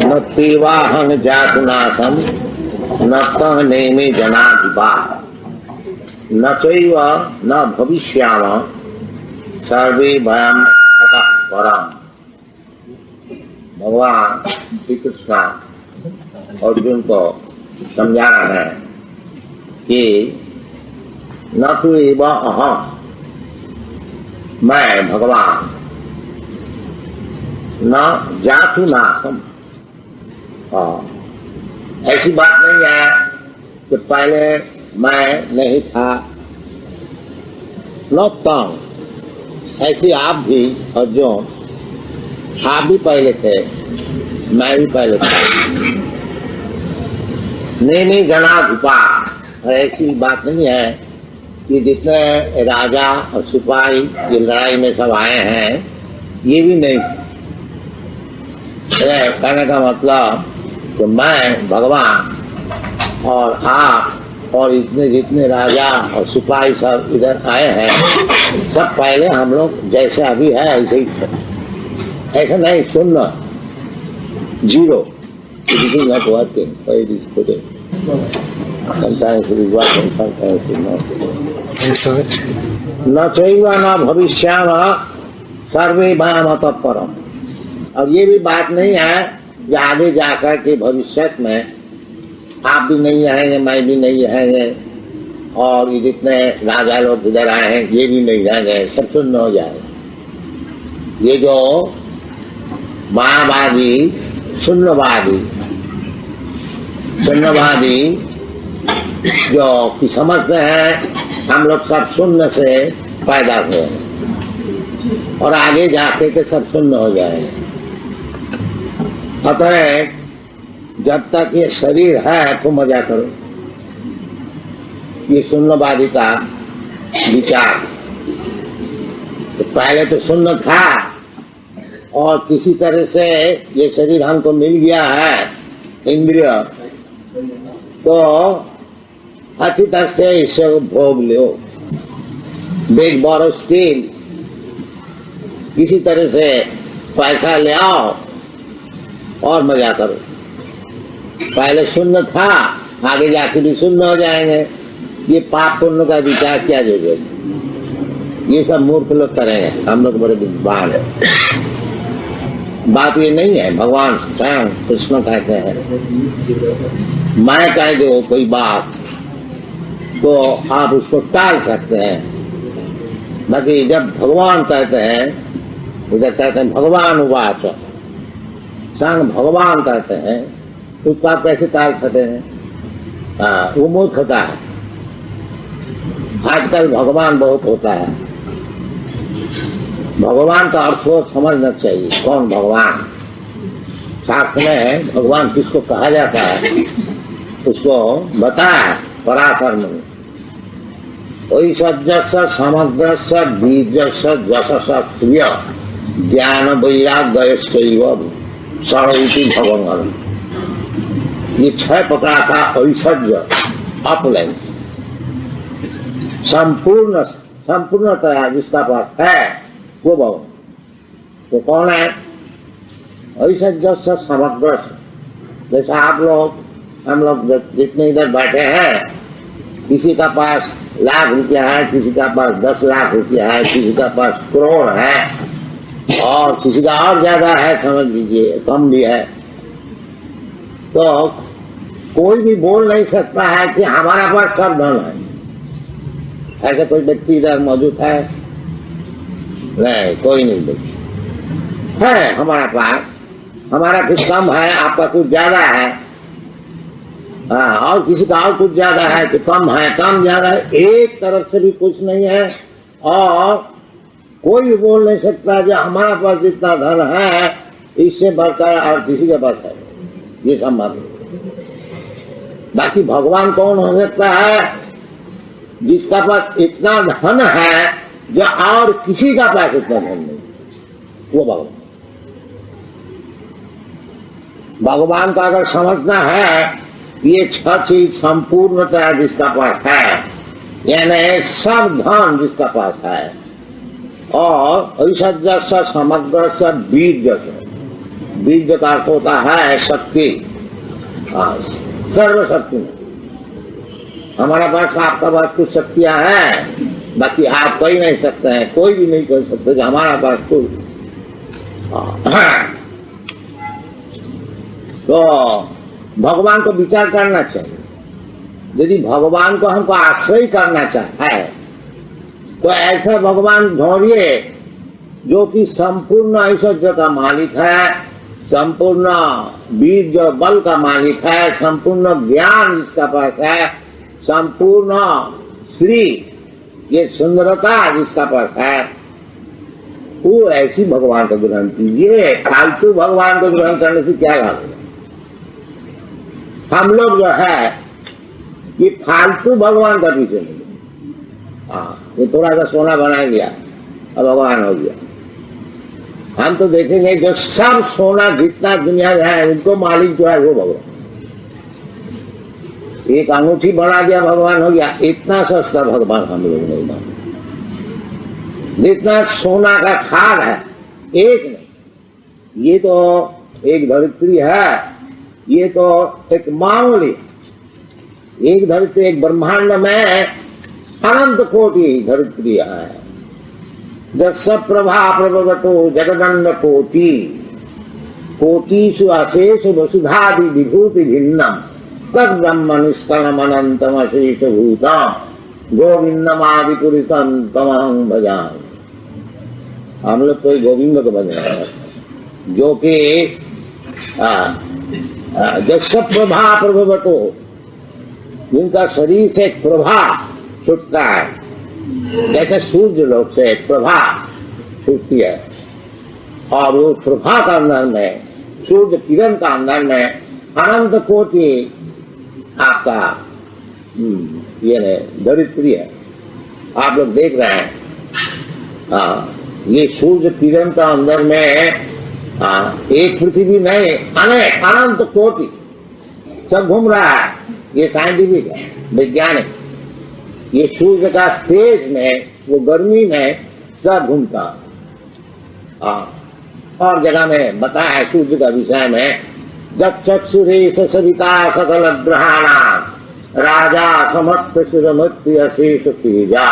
न तेवाहं जातुनाशम न तह नेमे जनाधिपा न चैव न भविष्याम सर्वे वयम ततः परम। भगवान श्री कृष्ण अर्जुन को समझा रहे हैं कि न तो एवं अहम, मैं भगवान, न जातु नासम, ऐसी बात नहीं है कि पहले मैं नहीं था, न तम, ऐसे आप भी अर्जुन, आप भी पहले थे, मैं भी पहले था। नेमी जनाधिपा, ऐसी बात नहीं है कि जितने राजा और सिपाही ये लड़ाई में सब आए हैं ये भी नहीं। कहने का मतलब कि मैं भगवान और आप और इतने जितने राजा और सिपाही सब इधर आए हैं सब पहले हम लोग जैसे अभी है ऐसे ही थे। ऐसा नहीं, सुनना जीरो न चैव न भविष्याम सर्वे वयम ततः परम। और ये भी बात नहीं है कि आगे जाकर के भविष्य में आप भी नहीं रहेंगे, मैं भी नहीं रहेंगे और ये जितने राजा लोग इधर आए हैं ये भी नहीं रहेंगे, सब शून्य हो जाएगा। ये जो मायावादी शून्यवादी जो कि समझते हैं हम लोग सब शून्य से पैदा हुए और आगे जाके के सब शून्य हो जाएंगे। अतः जब तक ये शरीर है तो मजा करो, ये शून्यवादी का विचार। तो पहले तो शून्य था और किसी तरह से ये शरीर हमको मिल गया है, इंद्रिय, तो अच्छी तरह से इसे भोग लो। बिग बोरो स्टील, किसी तरह से पैसा ले आओ और मजा करो। पहले शून्य था, आगे जाके भी शून्य हो जाएंगे। ये पाप पुण्य का विचार क्या जरूरत, ये सब मूर्ख लोग करेंगे, हम लोग बड़े विद्वान हैं। बात ये नहीं है, भगवान स्वयं कृष्ण कहते हैं मैं कह दो कोई बात तो आप उसको टाल सकते हैं, बाकी जब भगवान कहते हैं, उधर कहते हैं भगवान उवाच, संग भगवान कहते हैं तो उसको आप कैसे टाल सकते हैं? वो मूर्खता है। आजकल भगवान बहुत होता है, भगवान का अर्थ को समझना चाहिए। कौन भगवान? शास्त्र में भगवान किसको कहा जाता है उसको बताया पराशर में। ऐश्वर्यस समग्रस बीजस जशस प्रिय ज्ञान वैराग्यश्चैव सर्वोति भगवान। ये 6 प्रकार का ऐश्वर्य, ऑपुलेंस, संपूर्णतया जिसका पास है वो भगवान। तो कौन है? ऐश्वर्य समग्र। जैसा आप लोग, हम लोग जितने इधर बैठे हैं, किसी का पास लाख रुपया है, किसी का पास 10 लाख रुपया है, किसी का पास करोड़ है और किसी का और ज्यादा है, समझ लीजिए कम भी है। तो कोई भी बोल नहीं सकता है कि हमारा पास सब धन है। ऐसा कोई व्यक्ति इधर मौजूद है? नहीं, कोई नहीं व्यक्ति है हमारा पास। हमारा कुछ कम है, आपका कुछ ज्यादा है, और किसी का और कुछ ज्यादा है कि कम है, कम ज्यादा है, एक तरफ से भी कुछ नहीं है। और कोई भी बोल नहीं सकता जो हमारा पास जितना धन है इससे बढ़कर और किसी के पास है, ये संभव है। बाकी भगवान कौन हो सकता है? जिसका पास इतना धन है जो और किसी का पास इतना धन नहीं, वो भगवान। भगवान का अगर समझना है, ये 6 चीज संपूर्णतः जिसका पास है, यानी सब धन जिसका पास है, और ऐश्वर्य समग्र से बीज जैसे बीज का अर्थ होता है शक्ति, सर्वशक्ति में। हमारा पास आपका पास कुछ शक्तियां हैं, बाकी आप कह नहीं सकते हैं, कोई भी नहीं कर सकते कि हमारा पास कुछ। तो भगवान को विचार करना चाहिए। यदि भगवान को हमको आश्रय करना है तो ऐसा भगवान ढूंढिए जो कि संपूर्ण ऐश्वर्य का मालिक है, संपूर्ण बीज बल का मालिक है, संपूर्ण ज्ञान जिसका पास है, संपूर्ण श्री ये सुंदरता जिसका पास है, वो ऐसी भगवान को ग्रहण कीजिए। फालतू भगवान को ग्रहण करने से क्या लाभ है? हम लोग जो है ये फालतू भगवान का पीछे नहीं, ये थोड़ा सा सोना बना लिया अब भगवान हो गया। हम तो देखेंगे जो सब सोना जितना दुनिया में है उनको मालिक जो है वो भगवान। एक अंगूठी बना दिया भगवान हो गया, इतना सस्ता भगवान हम लोग नहीं मानते। जितना सोना का खाद है एक नहीं, ये तो एक धरित्री है, ये तो एक मामूली एक धरित्री, एक ब्रह्मांड में अनंत कोटि धरित्री है। जस प्रभा प्रभवतो जगदंड कोटि कोटिषु अशेष वसुधादि विभूति भिन्नम तद ब्रह्म निष्कलम अनंतम अशेष भूतम गोविंदमादि पुरुषम तमहं भजामि। हम लोग कोई गोविंद को बन रहे हैं जो कि जस प्रभा प्रभवतो, जिनका शरीर से एक प्रभा छूटता है, जैसे सूर्य लोक से एक प्रभा छूटती है, और वो प्रभा का अंदर में, सूर्य किरण का अंदर में अनंत कोटि आपका ये धरित्री है। आप लोग देख रहे हैं ये सूर्य किरण का अंदर में एक पृथ्वी नहीं, अनेक अनंत कोटि सब घूम रहा है। ये साइंटिफिक है, वैज्ञानिक। ये सूर्य का तेज में, वो गर्मी में सब घूमता। और जगह में बताया है सूर्य का विषय में, जब चक्षुरेश सविता सकल ग्रहाणाम राजा समस्त सुरमृत्यु अशेष तेजा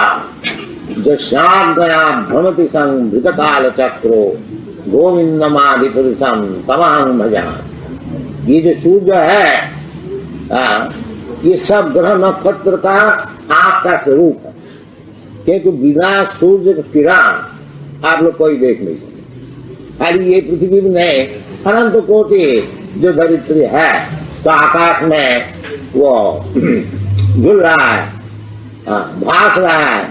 जश्याम गया भ्रमति संग भृतकाल चक्रो गोविंदमादि पुरुषम तमहं भजामि। ये जो सूर्य है ये सब ग्रह नक्षत्र का आंख का स्वरूप है, क्योंकि बिना सूर्य के किरण आप लोग कोई देख नहीं सकते। खाली ये पृथ्वी में नहीं, अनंत कोटि जो धरित्री है, तो आकाश में वो झूल रहा है, भास रहा है।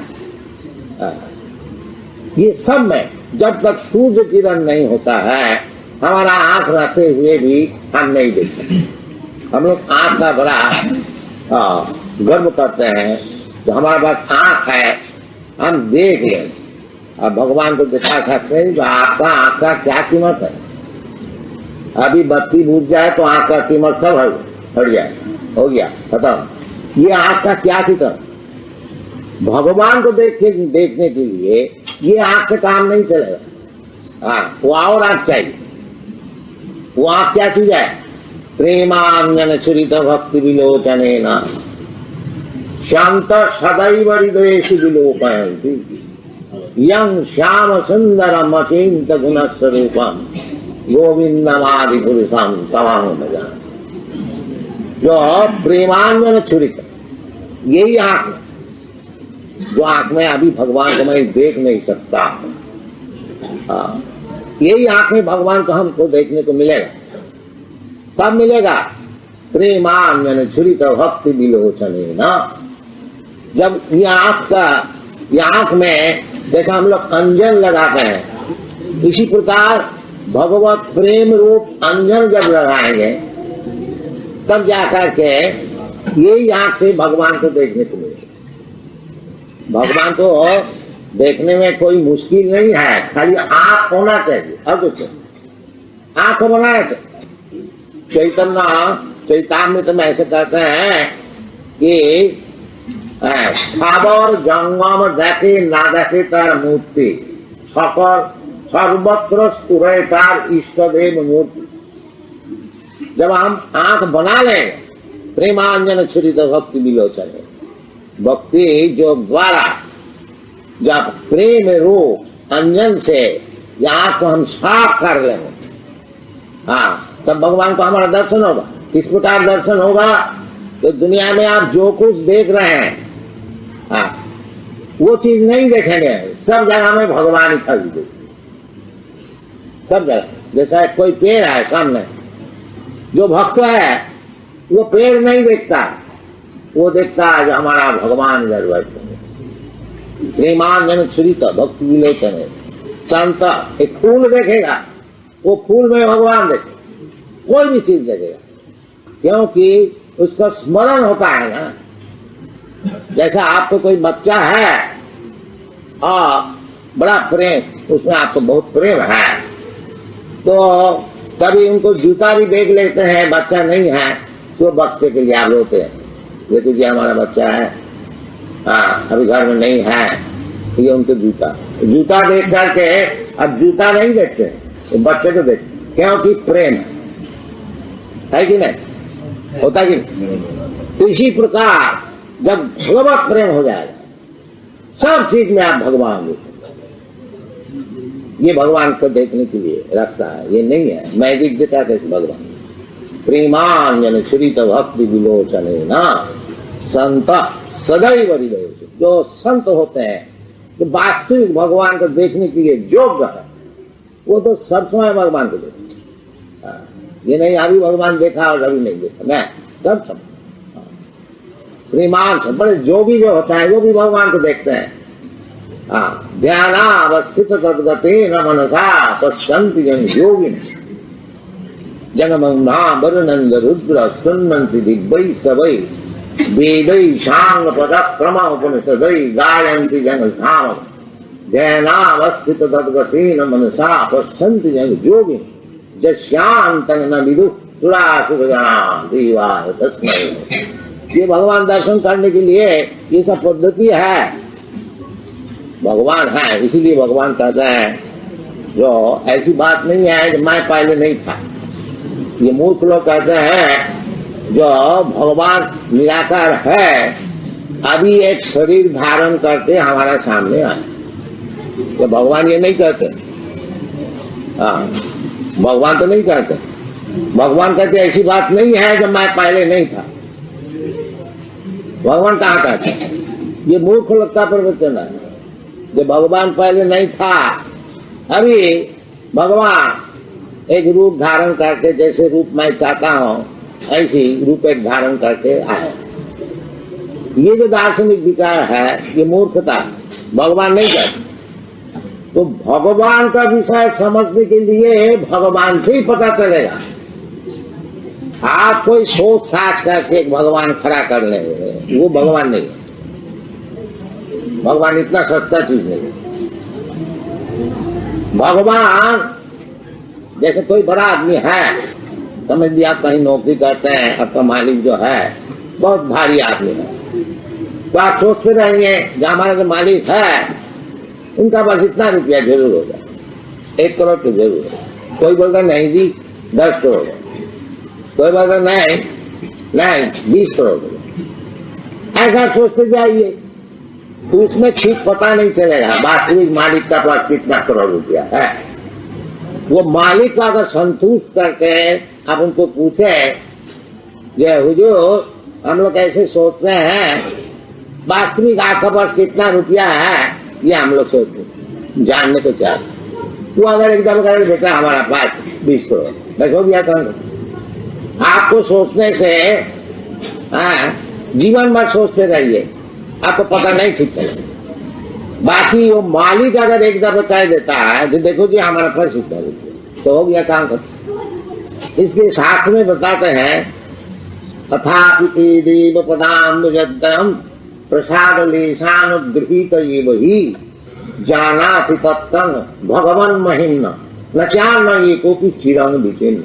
ये सब में जब तक सूर्य किरण नहीं होता है, हमारा आंख रहते हुए भी हम नहीं देख सकते। हम लोग आंख का बड़ा गर्व करते हैं, तो हमारे पास आंख है, हम देख लें। अब भगवान को दिखा सकते हैं, तो आपका आंख का क्या कीमत है? अभी बत्ती बुझ जाए तो आंख का कीमत सब हट जाए, हो गया खत्म। ये आंख का क्या कीमत? भगवान को देखने के लिए ये आंख से काम नहीं चलेगा। वो और आंख चाहिए। वो आंख क्या चीज है? प्रेमांजन छुरित भक्ति विलोचने न शांत सदैव हृदयेषु विलोकयन्ति यं श्याम सुंदरम अचिंत गुणस्वरूपम गोविंदमादि पुरुषम तमहं भजामि। जो प्रेमांजन छुरित, यही आंख, जो आंख में अभी भगवान को मैं देख नहीं सकता, यही आंख में भगवान को हमको देखने को मिलेगा। कब मिलेगा? प्रेमांजन छुरित भक्ति विलोचने न। जब ये आंख में जैसा हम लोग अंजन लगाते हैं, इसी प्रकार भगवत प्रेम रूप अंजन जब लगाएंगे, तब जाकर के यही आंख से भगवान को देखने को मिलेगा। भगवान को देखने में कोई मुश्किल नहीं है, खाली आंख होना चाहिए। अब कुछ आंख बनाना चाहिए। चैतन्य में ऐसे कहते हैं कि साबर जंगम देखे ना देखे तार मूर्ति सकल सर्वत्र स्फुरे तार इष्टदेव मूर्ति। जब हम आंख बना लें, प्रेमांजन छुरित भक्ति विलोचन, भक्ति जो द्वारा जब प्रेम रूप अंजन से या आंख को हम साफ कर लेंगे, हाँ, तब भगवान को हमारा दर्शन होगा। किस प्रकार दर्शन होगा? तो दुनिया में आप जो कुछ देख रहे हैं, हाँ, वो चीज नहीं देखेंगे, सब जगह में भगवान ही खड़ी देखेंगे, सब जगह। जैसा कोई पेड़ है सामने, जो भक्त है वो पेड़ नहीं देखता, वो देखता है जो हमारा भगवान इधर बैठे। प्रेमांजन छुरित भक्ति विलोचन, संत एक फूल देखेगा, वो फूल में भगवान देखेगा, कोई भी चीज देखेगा, क्योंकि उसका स्मरण होता है ना। जैसा आपको कोई बच्चा है और बड़ा प्रेम, उसमें आपको बहुत प्रेम है, तो कभी उनको जूता भी देख लेते हैं, बच्चा नहीं है तो बच्चे के लिए आप रोते हैं, देखो जी हमारा बच्चा है, हाँ, अभी घर में नहीं है, ये उनको जूता देख करके अब जूता नहीं देखते, तो बच्चे को देखते, क्योंकि प्रेम है कि नहीं, होता कि नहीं? तो इसी प्रकार जब भगवत प्रेम हो जाएगा, सब चीज में आप भगवान देखें। ये भगवान को देखने के लिए रास्ता है, ये नहीं है मैजिक देता कैसे भगवान। प्रेमांजन छुरित भक्ति विलोचन ना संत सदैव हृदय, जो संत होते हैं, जो वास्तविक भगवान को देखने के लिए योग्य है, वो तो सब समय भगवान को देखते। ये नहीं अभी भगवान देखा और अभी नहीं देखा, नहीं, सब समय प्रेमान बड़े जोगी जो होता है वो भी भगवान को देखते हैं। ध्यानावस्थित तद्गते न मनसा पश्यन्ति जन योगिन जगमौना वरुणंद रुद्र स्तुन्नन्ति दिव्यै सवै वेदै शांग पदक्रम उपनिषदै गायन्ति जन साम ध्यानावस्थित तद्गते न मनसा पश्यन्ति जन योगिन जश्यांतं न विदुः सुरासुरगणाः देवाः तस्मै। ये भगवान दर्शन करने के लिए ये सब पद्धति है, भगवान है, इसीलिए भगवान कहता है जो ऐसी बात नहीं है कि मैं पहले नहीं था। ये मूर्ख लोग कहते हैं जो भगवान निराकार है अभी एक शरीर धारण करके हमारा सामने आए, तो भगवान ये नहीं कहते। हाँ, भगवान तो नहीं कहते, भगवान कहते ऐसी बात नहीं है जब मैं पहले नहीं था। भगवान कहाँ कहते हैं? ये मूर्ख लोग का प्रवचन है, जब भगवान पहले नहीं था, अभी भगवान एक रूप धारण करके, जैसे रूप मैं चाहता हूं ऐसी रूप एक धारण करके आए। ये जो दार्शनिक विचार है ये मूर्खता, भगवान नहीं कहते। तो भगवान का विषय समझने के लिए भगवान से ही पता चलेगा। आप कोई सोच साच करके एक भगवान खड़ा कर लेंगे, वो भगवान नहीं है। भगवान इतना सस्ता चीज नहीं है। भगवान जैसे कोई बड़ा आदमी है, समझ लिया आप कहीं नौकरी करते हैं, आपका मालिक जो है बहुत भारी आदमी है, तो आप सोचते रहेंगे जो हमारा जो मालिक है उनका बस इतना रुपया जरूर होगा, 1 करोड़ तो जरूर है। कोई बोलता नहीं जी 10 करोड़ है, कोई बोलता नहीं 20 करोड़ होगा। ऐसा सोचते जाइए तो उसमें ठीक पता नहीं चलेगा वास्तविक मालिक का पास कितना करोड़ रुपया है। वो मालिक का अगर संतुष्ट करके आप उनको पूछे जय हुजूर हम लोग ऐसे सोचते हैं वास्तविक आपका पास कितना रुपया है, ये हम लोग सोचते जानने को चाहते। वो अगर एकदम करें बेटा हमारा पास 20 करोड़, बस हो गया काम। आपको सोचने से जीवन भर सोचते रहिए, आपको पता नहीं ठीक चलेगा। बाकी वो मालिक अगर एक दफा कह देता है तो देखो जी हमारा पास इतना रुपया, तो हो गया काम खत्म। इसके साथ में बताते हैं तथापि देव पदाम्बुजद्वयम् प्रसाद लेशानुगृहीत एव ही जानाति तत्तं भगवन् महिम्न न चान्न एकोपि चिरं विचिन्न।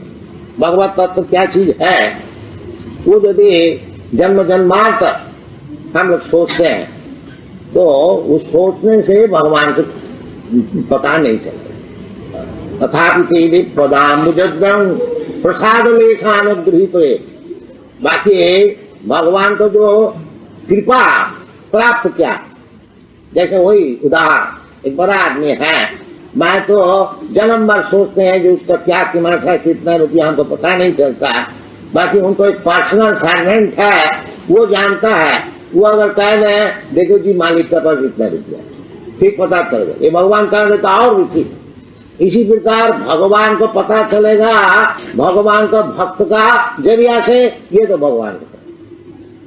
भगवत तत्व क्या चीज है वो यदि जन्म जन्मांतर हम लोग सोचते हैं तो उस सोचने से भगवान को पता नहीं चलता। तथापि पदाम्बुजद्वयम् प्रसाद लेखा अनुग्रहित हुए। बाकी भगवान को जो कृपा प्राप्त किया, जैसे वही उदाहरण, एक बड़ा आदमी है, मैं तो जन्म भर सोचते हैं जो उसका क्या कीमत है, कितना रुपया हमको पता नहीं चलता, बाकी उनको एक पर्सनल सर्वेंट है, वो जानता है। वो अगर कह दें देखो जी मालिक का पास इतना रुपया, ठीक पता चल गया, ये भगवान कह देता और भी ठीक। इसी प्रकार भगवान को पता चलेगा भगवान का भक्त का जरिया से, ये तो भगवान को पता,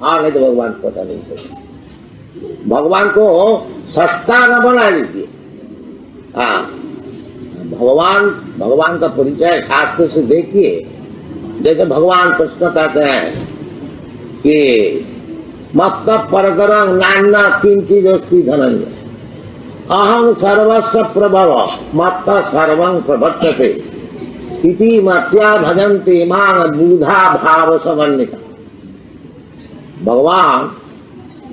और नहीं तो भगवान को पता नहीं चलेगा। भगवान को सस्ता न बना लीजिए। हाँ, भगवान का परिचय शास्त्र से देखिए। जैसे भगवान कृष्ण कहते हैं कि मत्त परतरं नान्या किंचित् अस्ति धनंजय, अहम सर्वस्व प्रभव मत्त सर्वं प्रवर्तते इति मत्या भजन्ते मां बुधा भाव समन्विता। भगवान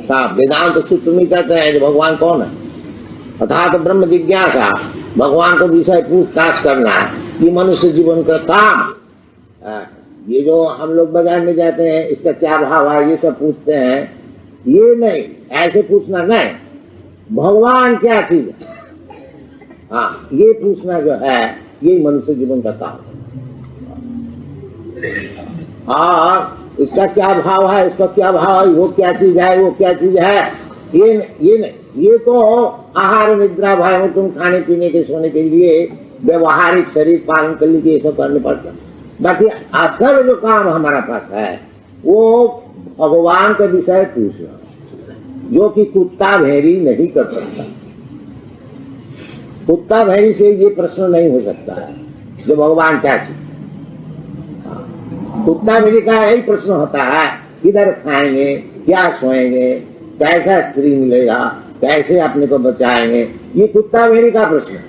का वेदांत सूत्र में कहते हैं कि भगवान कौन है, अर्थात ब्रह्म जिज्ञासा, भगवान को विषय पूछताछ करना, ये मनुष्य जीवन का काम। ये जो हम लोग बाजार में जाते हैं इसका क्या भाव है ये सब पूछते हैं, ये नहीं, ऐसे पूछना नहीं, भगवान क्या चीज है, हाँ ये पूछना जो है ये मनुष्य जीवन का काम है। और इसका क्या भाव है, इसका क्या भाव है, वो क्या चीज है, वो क्या चीज है, ये नहीं, ये तो आहार निद्रा भय तुम खाने पीने के सोने के लिए व्यवहारिक शरीर पालन के लिए ये सब करने पड़ता। बाकी असल जो काम हमारा पास है वो भगवान के विषय पूछना, जो कि कुत्ता भेड़ी नहीं कर सकता। कुत्ता भेड़ी से ये प्रश्न नहीं हो सकता है जो भगवान क्या चीज। कुत्ता भेड़ी का यही प्रश्न होता है, किधर खाएंगे, क्या सोएंगे, कैसा स्त्री मिलेगा, कैसे अपने को बचाएंगे, ये कुत्ता भेड़ी का प्रश्न है।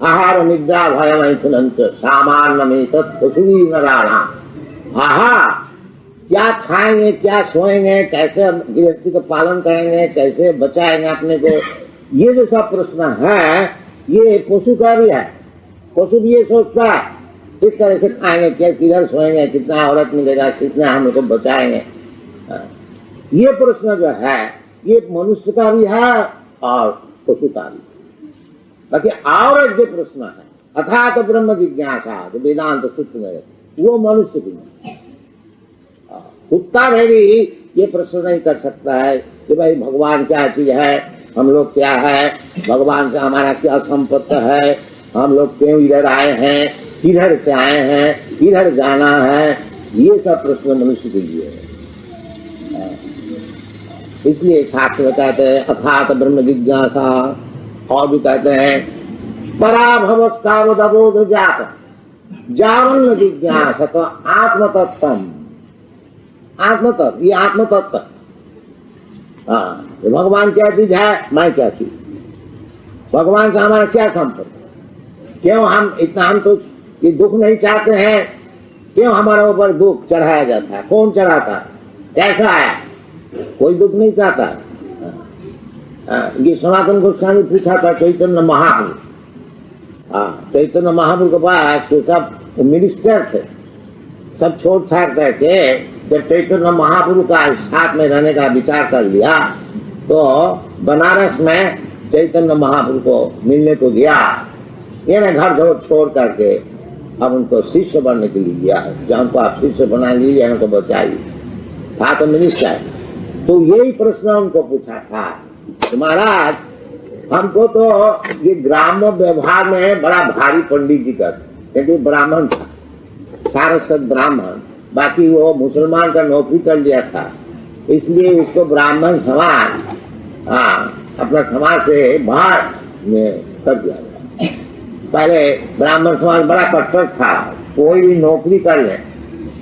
आहार निद्रा भय मैथुनंच सामान्य में तत्पशुवी नराणाम। आहा, क्या खाएंगे, क्या सोएंगे, कैसे गृहस्थी का पालन करेंगे, कैसे बचाएंगे अपने को, ये जो सब प्रश्न है ये पशु का भी है। पशु भी ये सोचता है किस तरह से खाएंगे, क्या किधर सोएंगे, कितना औरत मिलेगा, कितना हम लोग को बचाएंगे। ये प्रश्न जो है ये मनुष्य का भी है और पशु का भी। बाकी और एक जो प्रश्न है अर्थात ब्रह्म जिज्ञासा जो वेदांत सूत्र में, वो मनुष्य भी नहीं। कुत्ता भेड़ी ये प्रश्न नहीं कर सकता है कि भाई भगवान क्या चीज है, हम लोग क्या है, भगवान से हमारा क्या संपत्ति है, हम लोग क्यों इधर आए हैं, किधर से आए हैं, किधर जाना है, ये सब प्रश्न मनुष्य के लिए है। इसलिए शास्त्र कहते हैं अर्थात ब्रह्म जिज्ञासा, और भी कहते हैं पराभवस्तावदबोध जात जावन्न जिज्ञासा तो आत्मतत्वम। आत्मतत्व, ये आत्मतत्व, हाँ भगवान क्या चीज है, मैं क्या चीज, भगवान से हमारा क्या संपर्क, क्यों हम इतना, हम तो ये दुख नहीं चाहते हैं, क्यों हमारे ऊपर दुख चढ़ाया जाता है, कौन चढ़ाता है, कैसा है, कोई दुख नहीं चाहता। ये सनातन गोस्वामी पूछा था चैतन्य महाप्रभु, चैतन्य महाप्रभु के पास तो सब मिनिस्टर थे, सब छोड़ छाड़ करके जब चैतन्य महाप्रभु का साथ में रहने का विचार कर लिया तो बनारस में चैतन्य महाप्रभु को मिलने को गया। ये ना घर घर छोड़ करके अब उनको शिष्य बनने के लिए गया है, जहाँ को आप शिष्य बना लीजिए, हमको बचाइए। था तो मिनिस्टर, तो यही प्रश्न उनको पूछा था, महाराज हमको तो ये ग्राम्य व्यवहार में बड़ा भारी पंडित जी कर, क्योंकि ब्राह्मण था, सारस्वत ब्राह्मण, बाकी वो मुसलमान का नौकरी कर लिया था, इसलिए उसको ब्राह्मण समाज, अपना समाज से बाहर कर दिया गया। पहले ब्राह्मण समाज बड़ा कट्टर था, कोई भी नौकरी कर ले,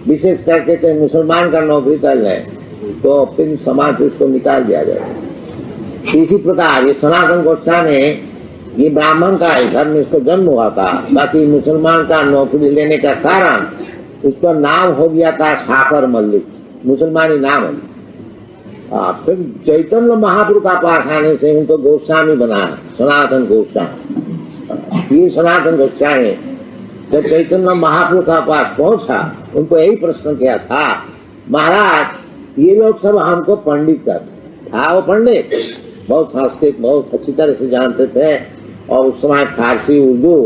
विशेष करके कोई मुसलमान का नौकरी कर ले तो फिर समाज से उसको निकाल दिया जाएगा। इसी प्रकार ये सनातन गोस्वामी ये ब्राह्मण का घर में इसको जन्म हुआ था, बाकी मुसलमान का नौकरी लेने का कारण उसका नाम हो गया था साकर मल्लिक, मुसलमानी नाम है। फिर चैतन्य महाप्रभु का पास आने से उनको गोस्वामी बनाया, सनातन गोस्वामी। ये सनातन गोस्वामी जब चैतन्य महाप्रभु का पास पहुंचा, उनको यही प्रश्न किया था, महाराज ये लोग सब हमको पंडित कहते। था वो पंडित, बहुत संस्कृत बहुत अच्छी तरह से जानते थे, और उस समय फारसी उर्दू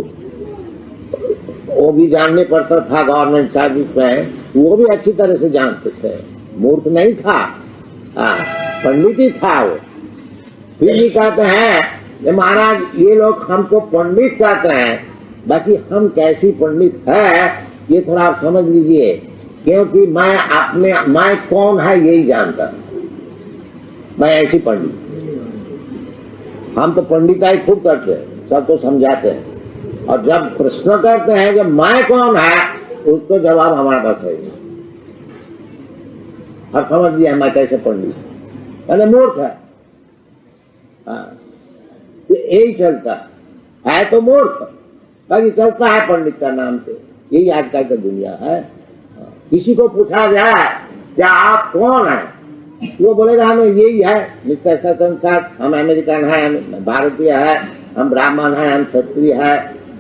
वो भी जानने पड़ता था गवर्नमेंट सर्विस में, वो भी अच्छी तरह से जानते थे, मूर्ख नहीं था, पंडित ही था वो। फिर भी कहते हैं महाराज ये लोग हमको पंडित कहते हैं, बाकी हम कैसी पंडित है ये थोड़ा आप समझ लीजिए, क्योंकि मैं कौन है यही जानता, मैं ऐसी पंडित। हम तो पंडिताई खूब करते हैं, सबको समझाते हैं, और जब प्रश्न करते हैं जब मैं कौन है, उसको जवाब हमारे पास है। अब समझ लिया मैं कैसे पंडित, मैंने मूर्ख है। तो यही चलता है तो मूर्ख, बाकी चलता है पंडित का नाम से। यही आजकल की दुनिया है। किसी को पूछा जाए क्या आप कौन हैं, वो बोलेगा हमें यही है मिस्टर सतन साथ, हम अमेरिकन है, हम भारतीय है, हम ब्राह्मण है, हम क्षत्रिय है,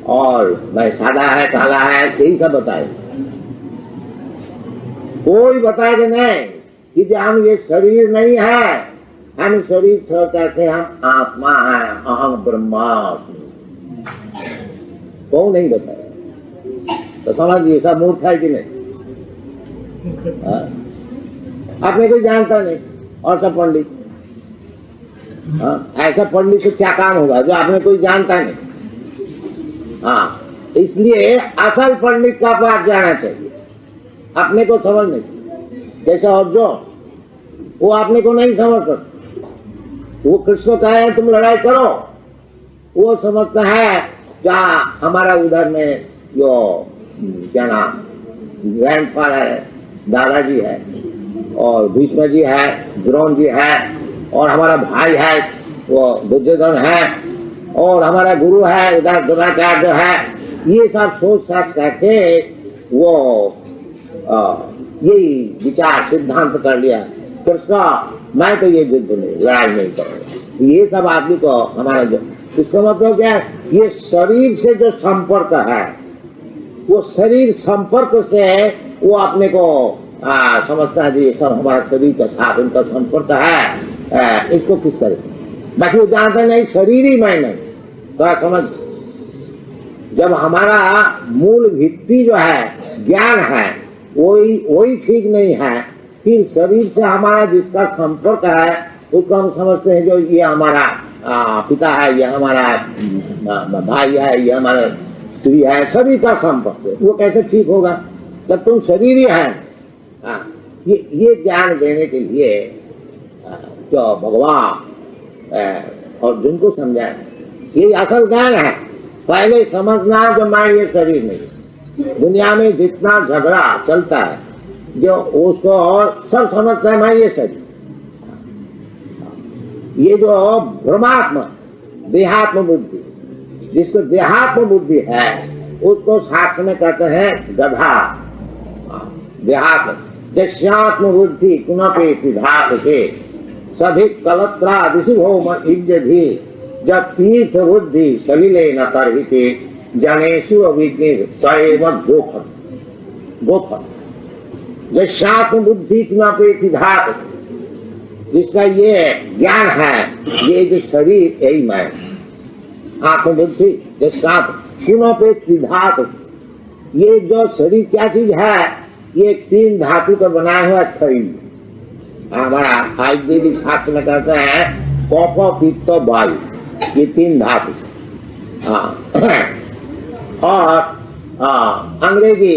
और मैं सादा है, काला है, यही सब बताए। कोई बताएगा नहीं कि हम ये शरीर नहीं है, हम शरीर छोड़ करके हम आत्मा है, अहम ब्रह्मास्मि। कौन नहीं बताया? तो समझिए सब मूर्ख है कि नहीं? आपने कोई जानता नहीं और सब पंडित। ऐसा पंडित से क्या काम होगा जो आपने कोई जानता नहीं? इसलिए असल पंडित का पास जाना चाहिए, अपने को समझने चाहिए। जैसे और जो वो अपने को नहीं समझ सकता, वो कृष्ण कहे हैं तुम लड़ाई करो, वो समझता है क्या हमारा उधर में जो क्या नाम ग्रैंडफादर है, दादाजी है, और भीष्म जी है, द्रोण जी है, और हमारा भाई है वो दुर्योधन है, और हमारा गुरु है उधर द्रोणाचार्य है। ये सब सोच साच करके वो यही विचार सिद्धांत कर लिया, कृष्ण मैं तो ये युद्ध नहीं, लड़ाई नहीं करूंगा। ये सब आदमी को हमारा जो इसका मतलब क्या है, ये शरीर से जो संपर्क है, वो शरीर संपर्क से वो अपने को समझता है जी सब हमारा शरीर के साथ उनका संपर्क है। इसको किस तरह से, बाकी वो जानते नहीं शरीर ही मैं नहीं। तो समझ, जब हमारा मूल भित्ति जो है ज्ञान है वही ठीक नहीं है, फिर शरीर से हमारा जिसका संपर्क है उसको हम समझते हैं जो ये हमारा पिता है, ये हमारा भाई है, ये हमारा स्त्री है, शरीर का संपर्क है। वो कैसे ठीक होगा जब तुम शरीर ही है? ये ज्ञान देने के लिए जो भगवान अर्जुन को समझाए, ये असल ज्ञान है। पहले समझना जो मैं ये शरीर नहीं। दुनिया में जितना झगड़ा चलता है जो उसको सब समझता है मैं ये शरीर, ये जो भ्रमात्मा देहात्म बुद्धि, जिसको देहात्म बुद्धि है उसको शास्त्र में कहते हैं गधा। देहात्म जस्यात्म बुद्धि कुनपे धात से सधिक कलत्रा दिशुभौम इज्जधि जब तीर्थ बुद्धि सलिले न करहिते जनेशु अभिज्ञ सएव गोफन। जस्यात्म बुद्धि कुनपे धात, जिसका ये ज्ञान है ये जो शरीर यही मैं, आत्मबुद्धि जस्यात्म कुनपे धातु, ये जो शरीर क्या चीज है, ये 3 धातु का बनाया हुआ शरीर। हमारा आयुर्वेदिक शास्त्र में कहते हैं कफ पित्त वायु, ये 3 धातु। और अंग्रेजी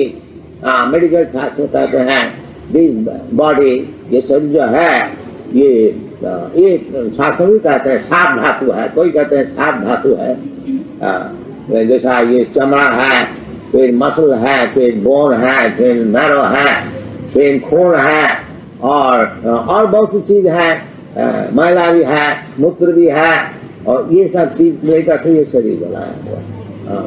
मेडिकल शास्त्र में कहते हैं दिस बॉडी, ये शरीर जो है ये शास्त्र भी कहते हैं 7 धातु है, कोई कहते हैं 7 धातु है। जैसा ये चमड़ा है, फिर मसल है, फिर बोन है, फिर नर्व है, फिर खून है, और बहुत सी चीज है, मैला भी है, मूत्र भी है, और ये सब चीज लेकर के ये शरीर बनाया हुआ।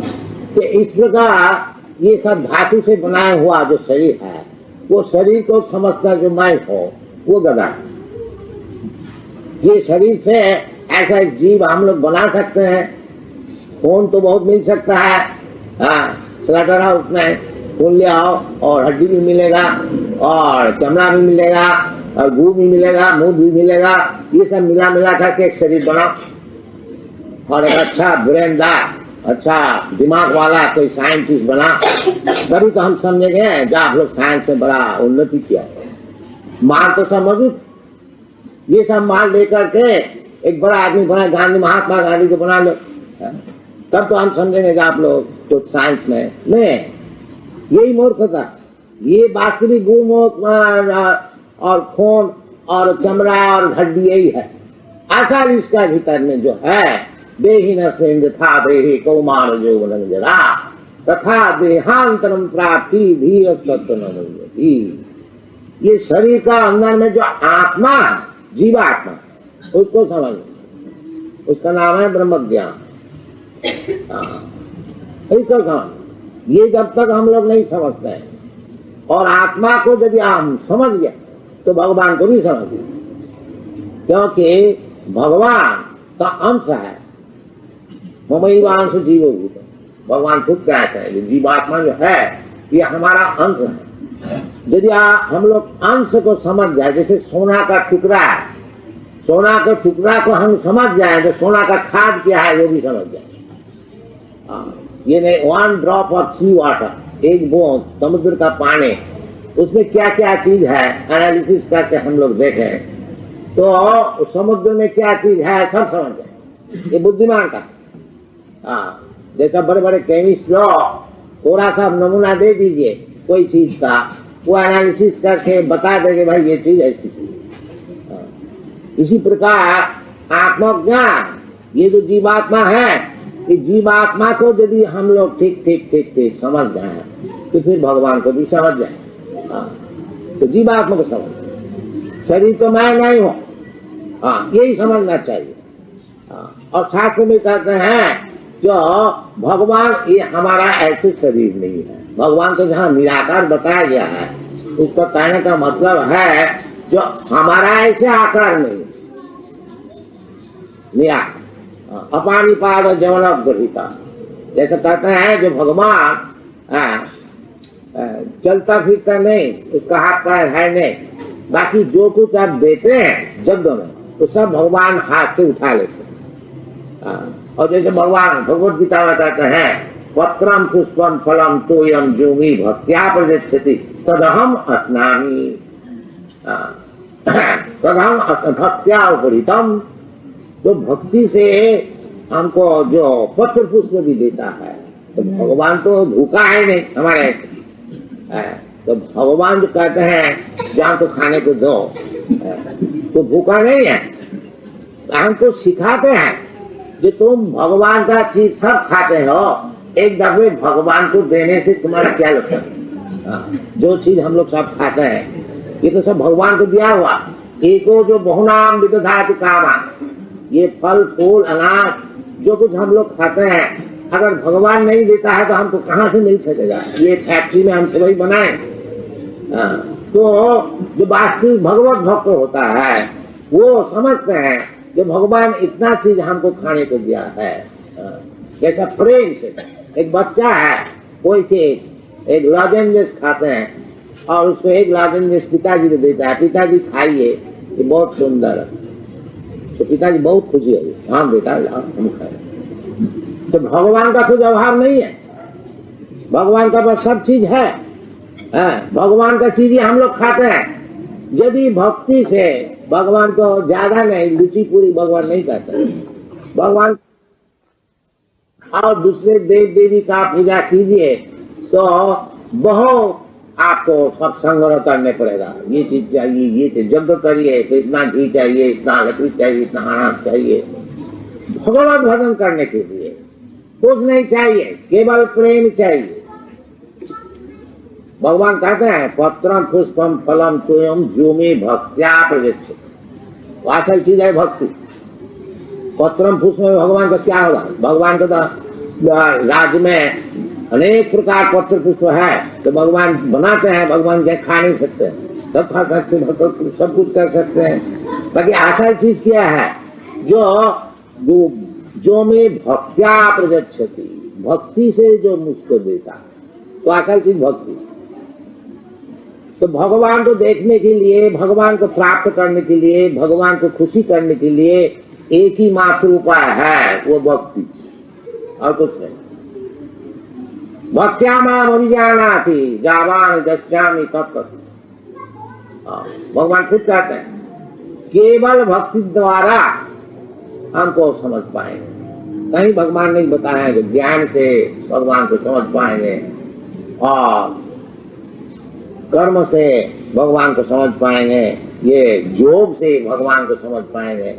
तो इस प्रकार ये सब धातु से बनाया हुआ जो शरीर है, वो शरीर को समझता जो मैं हो वो गधा। ये शरीर से ऐसा एक जीव हम लोग बना सकते हैं, खून तो बहुत मिल सकता है, स्लटर हाउस में खून ले आओ और हड्डी भी मिलेगा और चमड़ा भी मिलेगा और गू भी मिलेगा, मूत्र भी मिलेगा, ये सब मिला मिला करके एक शरीर बनाओ और एक अच्छा ब्रेनदार, अच्छा दिमाग वाला कोई साइंटिस्ट बना, तभी तो हम समझेंगे जब आप लोग साइंस में बड़ा उन्नति किया। माल तो सब मौजूद, ये सब माल लेकर के एक बड़ा आदमी बना, गांधी, महात्मा गांधी को बना लो, तब तो हम समझेंगे कि आप लोग तो साइंस में नहीं। यही मूर्खता, ये वास्तविक गुण और खून और चमड़ा और हड्डी यही है। आसार इसका भीतर में जो है, देहि न सेंध था देहि कौमार यौवन जरा तथा देहांतरम प्राप्ति धीर तत्व न मिलती। ये शरीर का अंदर में जो आत्मा है, जीवात्मा, उसको समझ, उसका नाम है ब्रह्म ज्ञान। इसको समझ, ये जब तक हम लोग नहीं समझते हैं और आत्मा को यदि हम समझ गए तो भगवान को भी समझ गए, क्योंकि भगवान का अंश है। ममैवांश जीवो भूत, भगवान खुद कहते हैं जीवात्मा जो है ये हमारा अंश है। यदि हम लोग अंश को समझ जाए, जैसे सोना का टुकड़ा है, सोना के टुकड़ा को हम समझ जाए तो सोना का खाद क्या है वो भी समझ जाए। ये नहीं, 1 ड्रॉप ऑफ सी वाटर, एक बूंद समुद्र का पानी, उसमें क्या क्या चीज है एनालिसिस करके हम लोग देखें तो समुद्र में क्या चीज है सब समझ जाए। ये बुद्धिमान का, जैसा बड़े बड़े केमिस्ट लोग थोड़ा सा नमूना दे दीजिए कोई चीज का, वो एनालिसिस करके बता देंगे भाई ये चीज ऐसी चीज। इसी प्रकार आत्मज्ञान, ये जो जीवात्मा है, इस जीवात्मा को यदि हम लोग ठीक ठीक ठीक ठीक समझ जाए तो फिर भगवान को भी समझ जाए। तो जीवात्मा को समझ, शरीर तो मैं नहीं हूं, यही समझना चाहिए। और शास्त्र में कहते हैं जो भगवान ये हमारा ऐसे शरीर नहीं है। भगवान को जहां निराकार बताया गया है, उसका कहने का मतलब है जो हमारा ऐसे आकार नहीं, निराकार अपानिपाद जवन ग्रहिता, जैसे कहते हैं जो भगवान चलता फिरता नहीं, उसका हाथ पैर है नहीं, बाकी जो कुछ आप देते हैं जग में तो सब भगवान हाथ से उठा लेते हैं। और जैसे भगवान भगवत गीता में कहते हैं पत्रम पुष्पम फलम तोयम जोमी भक्त्या प्रयच्छति तदहम अस्नामि, तदहम भक्त्या उपरितम। तो भक्ति से हमको जो पत्र पुष्प भी देता है, तो भगवान तो भूखा है नहीं हमारे, तो भगवान जो कहते हैं जो हमको खाने को दो तो भूखा नहीं है, हमको सिखाते हैं कि तुम भगवान का चीज सब खाते हो, एक दफे भगवान को देने से तुम्हारा क्या लगता है। जो चीज हम लोग सब खाते हैं ये तो सब भगवान को दिया हुआ। एको जो बहुनाम विदधाति कामा, ये फल फूल अनाज जो कुछ हम लोग खाते हैं, अगर भगवान नहीं देता है तो हमको कहाँ से मिल सकेगा। ये फैक्ट्री में हम सभी बनाए। तो जो वास्तविक भगवत भक्त होता है वो समझते हैं कि भगवान इतना चीज हमको खाने को दिया है। जैसा प्रेम से एक बच्चा है, कोई चीज एक लॉजेंजेस खाते हैं और उसको एक लॉजेंजेस पिताजी को देता है, पिताजी खाइए ये बहुत सुंदर है, तो पिताजी बहुत खुशी है, हाँ बेटा हम खाए। तो भगवान का कुछ अभाव नहीं है, भगवान का बस सब चीज है। भगवान का चीज ही हम लोग खाते हैं। यदि भक्ति से भगवान को ज्यादा नहीं, लुची पूरी भगवान नहीं कहते, भगवान और दूसरे देव देवी का पूजा कीजिए तो बहुत आपको सब संग्रह करने पड़ेगा। ये चीज चाहिए, ये चीज यज्ञ करिए तो इतना घी चाहिए, इतना लकड़ी चाहिए, इतना अनाज चाहिए। भगवत भजन करने के लिए कुछ नहीं चाहिए, केवल प्रेम चाहिए। भगवान कहते हैं पत्रम पुष्पम फलम तोयम जो में भक्त्या प्रयच्छति, असल चीज है भक्ति। पत्रम पुष्प में भगवान का क्या होगा? भगवान का तो राज्य में अनेक प्रकार पत्र पुष्प है, तो भगवान बनाते हैं, भगवान के खा नहीं सकते, सब खा सकते, सब कुछ कर सकते हैं। बाकी असल चीज क्या है? जो में भक्त्या प्रयच्छति, भक्ति से जो मुझको देता, तो असल चीज भक्ति। तो भगवान को देखने के लिए, भगवान को प्राप्त करने के लिए, भगवान को खुशी करने के लिए एक ही मात्र उपाय है, वो भक्ति, और कुछ नहीं। भक्त्या माम अभिजानाति जावान दस्यामि तत्तत्। भगवान खुद कहते हैं केवल भक्ति द्वारा हमको समझ पाएंगे। कहीं भगवान नहीं बताया है कि ज्ञान से भगवान को समझ पाएंगे और कर्म से भगवान को समझ पाएंगे, ये योग से भगवान को समझ पाएंगे।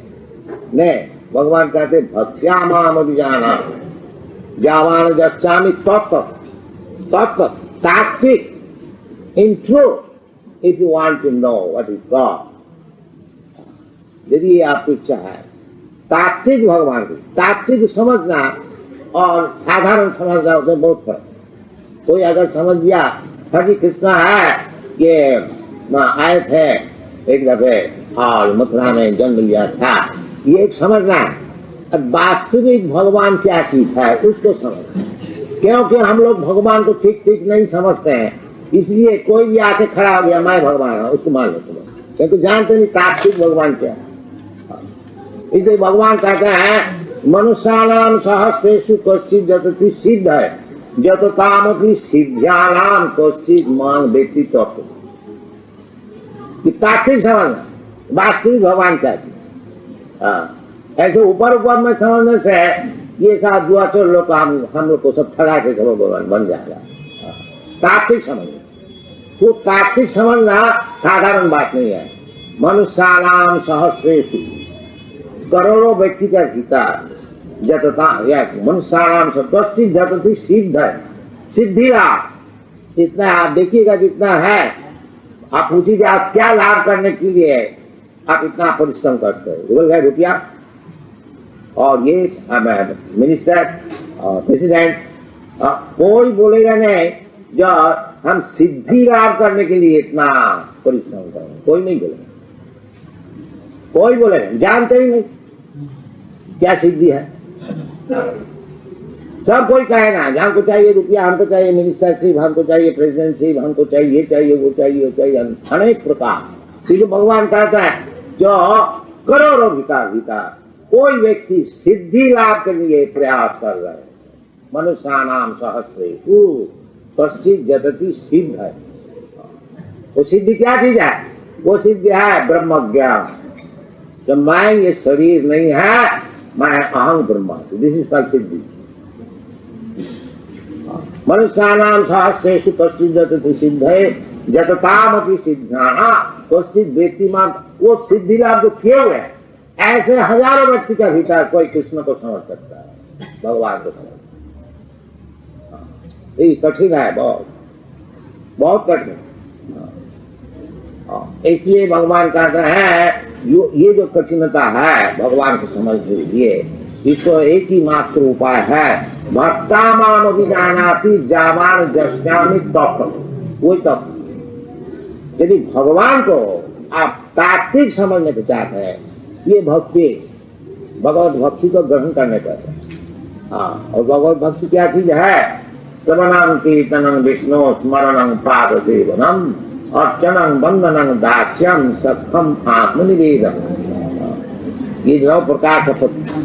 नहीं, भगवान कहते भक्त्या माम अभिजाना जावान दस्यामि तत्तत्। तत्तत् तात्विक, in truth, if you want to know what is God, यदि आपकी इच्छा है तात्विक भगवान की, तात्विक समझना और साधारण समझना उसमें बहुत फर्क। कोई अगर समझ गया हरि कृष्णा है, ये आए थे एक दफे और मथुरा में जन्म लिया था, ये समझना है। अब वास्तविक भगवान क्या चीज है उसको समझना, क्योंकि हम लोग भगवान को ठीक ठीक नहीं समझते हैं, इसलिए कोई भी आके खड़ा हो गया मैं भगवान हूं, उसको मान लो तुम, क्योंकि जानते नहीं तात्विक भगवान क्या है। इसलिए भगवान कहते हैं मनुष्यानाम सहस्रेषु कश्चित् जतति सिद्ध है जततामपि सिद्ध्यानाम कश्चित् मां वेत्ति तत्त्वम्। तात्विक समझना, वास्तविक भगवान क्या है। ऐसे ऊपर ऊपर में समझने से ये सब दुआचर लोग हम लोग को सब ठगा के सब भगवान बन जाएगा। तात्विक समझना, तो तात्विक समझना साधारण बात नहीं है। मनुष्यानाम सहस्रेषु, करोड़ों व्यक्ति का भीतर जतता या मनुष्यानाम से कश्चित् जतति सिद्ध है, सिद्धि लाभ इतना आप देखिएगा जितना है। आप पूछिए आप क्या लाभ करने के लिए आप इतना परिश्रम करते हो, बोल गए रुपया और ये मिनिस्टर और प्रेसिडेंट, कोई बोलेगा नहीं जो हम सिद्धि लाभ करने के लिए इतना परिश्रम करें, कोई नहीं बोलेगा, कोई बोलेगा, जानते ही नहीं क्या सिद्धि है। सब कोई कहेगा हमको चाहिए रुपया, हमको चाहिए मिनिस्टरशिप, हमको चाहिए प्रेसिडेंटशिप, हमको चाहिए ये चाहिए वो चाहिए वो चाहिए, अनेक प्रकार। क्योंकि भगवान कहता है जो करोड़ों भीतर कोई व्यक्ति सिद्धि लाभ के लिए प्रयास कर रहे हैं। मनुष्यानाम सहस्रेषु कश्चित् जतति सिद्ध है। वो सिद्धि क्या चीज है? वो सिद्धि है ब्रह्म ज्ञान। जब मैं ये शरीर नहीं है, मैं अहं ब्रह्मास्मि, दिस इज कॉल्ड सिद्धि। मनुष्यानाम सहस्रेषु कश्चित् जतति सिद्धये जततामपि सिद्ध्याः कश्चित् वेत्ति मां। वो सिद्धि लाभ जो किए हुए हैं, ऐसे हजारों व्यक्ति का भीतर कोई कृष्ण को समझ सकता है, भगवान को समझ। ये कठिन है, बहुत बहुत कठिन। इसलिए भगवान कहते हैं ये जो कठिनता है भगवान को समझने के लिए, इसको एक ही मात्र उपाय है, भक्ता माम अभिजानाति जावान दस्यामि तत्त्वम्। वही तत्व। यदि भगवान को आप तात्विक समझने को चाहते हैं, ये भक्ति भगवत भक्ति को ग्रहण करने पर। और भगवत भक्ति क्या चीज है? श्रवणं कीर्तनं विष्णु स्मरणं पाद सेवनम अर्चनं वंदनं दास्यं सखम आत्मनिवेदन। ये 9 प्रकार का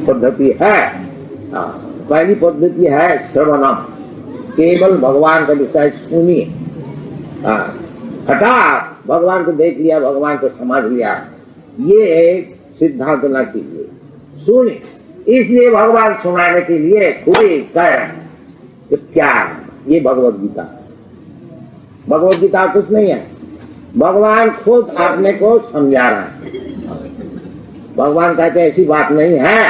पद्धति है। पहली पद्धति है श्रवणम, केवल भगवान का विषय सुनिए। हठात भगवान को देख लिया, भगवान को समझ लिया, ये सिद्धांत न कीजिए, सुनिए। इसलिए भगवान सुनाने के लिए खुद ही कह रहे हैं कि क्या है ये भगवद गीता। भगवद गीता कुछ नहीं है, भगवान खुद अपने को समझा रहा है। भगवान कहते ऐसी बात नहीं है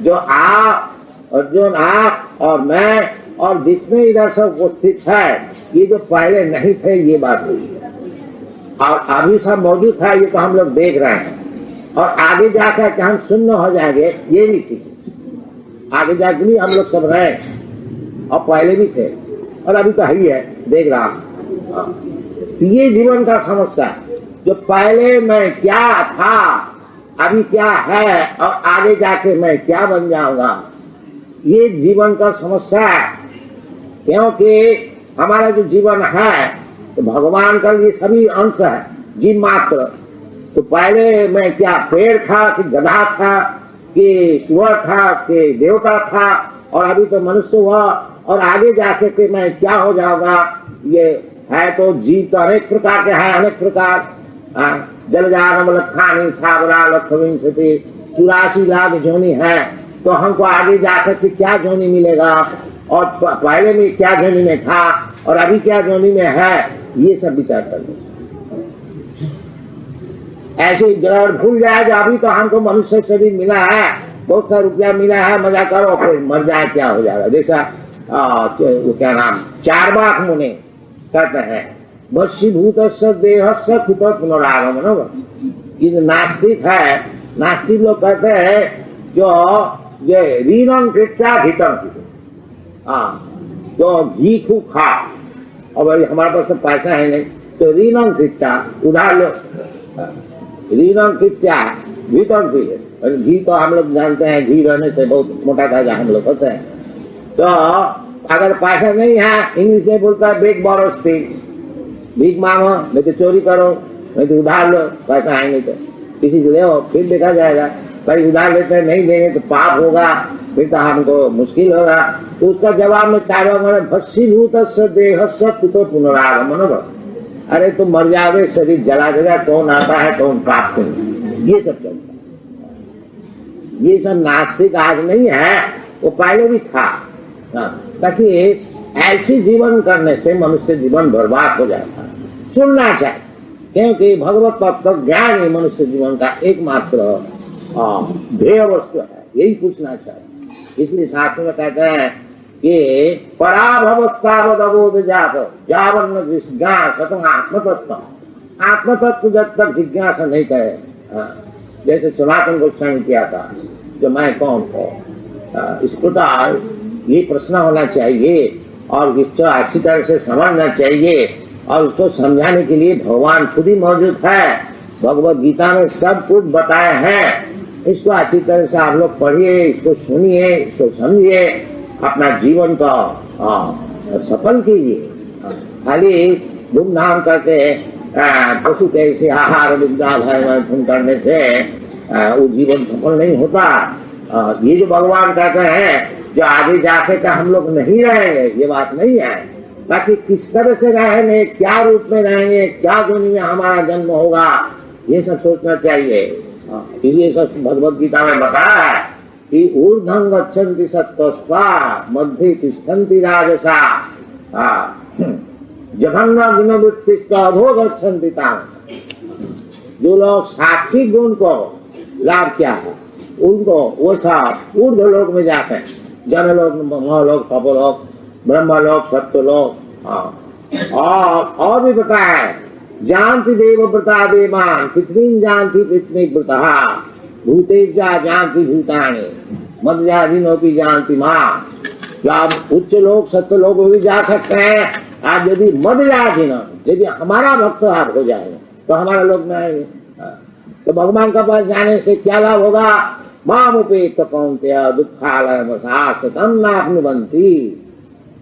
जो आप अर्जुन आप और मैं और जितने इधर सब उपस्थित है, ये जो पहले नहीं थे ये बात हुई है, और अभी सब मौजूद है, ये तो हम लोग देख रहे हैं। और आगे जाकर कि हम शून्य हो जाएंगे ये भी ठीक है। आगे जाकर भी हम लोग सब रहे और पहले भी थे और अभी तो है ही है, देख रहा। ये जीवन का समस्या, जो पहले मैं क्या था, अभी क्या है और आगे जाके मैं क्या बन जाऊंगा, ये जीवन का समस्या है। क्योंकि हमारा जो जीवन है तो भगवान का ये सभी अंश है, जीव मात्र। तो पहले मैं क्या पेड़ था कि गधा था कि सुअर था कि देवता था, और अभी तो मनुष्य हुआ, और आगे जाके कि मैं क्या हो जाऊंगा। ये है तो जीव तो अनेक प्रकार के हैं, अनेक प्रकार। जलजानम लखानी साबरा लखविंशति 84 लाख जोनी है। तो हमको आगे जाकर के क्या जोनी मिलेगा, और पहले में क्या जोनी में था और अभी क्या जोनी में है, ये सब विचार करना। ऐसे ग्रहण भूल जाए जो अभी तो हमको मनुष्य शरीर मिला है, बहुत सा रुपया मिला है, मजा करो, फिर मर जाए क्या हो जाएगा। जैसा वो क्या नाम चारवाक मुनि कहते हैं, वशीभूत देह कुत पुनरागमन। ये जो नास्तिक है, नास्तिक लोग कहते हैं जो ये रीनम कृत्या घीतम, तो घी खूब खा, और भाई हमारे पास तो पैसा है नहीं, तो रीनम कृत्या उधार लो। रीनम कृत्या घीतम घी, घी तो हम लोग जानते हैं, घी रहने से बहुत मोटा ताजा हम लोग होते हैं। तो अगर पैसा नहीं है, इंग्लिश में बोलता है बेग बोरोस्टी, भीख मांगो, नहीं तो चोरी करो, नहीं तो उधार लो, पैसा है नहीं तो किसी से ले, फिर देखा जाएगा। भाई उधार लेते हैं, नहीं देंगे तो पाप होगा, फिर तो हमको मुश्किल होगा। तो उसका जवाब में चारों भस्सीभूत देह कुतो पुनरागमन। अरे तुम मर जाओगे, शरीर जला देगा, कौन आता है कौन प्राप्त नहीं, ये सब चलता है। ये सब नास्तिक आज नहीं है, वो पहले भी था। ताकि ऐसी जीवन करने से मनुष्य जीवन बर्बाद हो जाता है। सुनना चाहिए, क्योंकि भगवत तत्व ज्ञान ही मनुष्य जीवन का एकमात्र ध्येय वस्तु है, यही पूछना चाहिए। इसलिए शास्त्र में कहते हैं कि पराभवस्थावदबोध जात जावर्ण जिज्ञास आत्मतत्व। आत्मतत्व जब तक जिज्ञासा नहीं करे, जैसे सनातन गोस्वामी किया था, जो मैं कौन हूँ, इस प्रकार ये प्रश्न होना चाहिए, और इसको अच्छी तरह से समझना चाहिए, और उसको समझाने के लिए भगवान खुद ही मौजूद है। भगवत गीता में सब कुछ बताए हैं। इसको अच्छी तरह से आप लोग पढ़िए, इसको सुनिए, इसको समझिए, अपना जीवन का सफल कीजिए। खाली धूमधाम करके पशु कैसे आहार विद्या भय करने से वो जीवन सफल नहीं होता। ये जो भगवान कहते हैं जो आगे जाके का हम लोग नहीं रहेंगे, ये बात नहीं है। बाकी किस तरह से रहेंगे, क्या रूप में रहेंगे, क्या दुनिया में हमारा जन्म होगा, ये सब सोचना चाहिए। ये सब भगवत गीता में बताया है कि ऊर्ध्वं गच्छन्ति सत्त्वस्ता मध्य तिष्ठन्ति राजसा जघन्य गुणवृत्तिस्ता अधो गच्छन्ति ताम। जो लोग सात्विक गुण को लाभ किया है, उनको वो सब ऊर्ध्व लोक में जाते हैं, जनलोक, महलोक, तपोलोक, ब्रह्मलोक, सत्यलोक। और भी बताया है, जानती देव व्रता देवान पितृन जानती पितृ व्रता भूतेजा जानती भूतानी मध्याधीनोपी जानती माँ। आप उच्च लोक सत्य लोक भी जा सकते हैं। आप यदि मध्याधीन, यदि हमारा भक्त आप हो जाएंगे तो हमारा लोक में आएंगे। तो भगवान के पास जाने से क्या लाभ होगा? मामुपेत कौन्तेय दुखालय मसासतम नाप्नुवन्ति।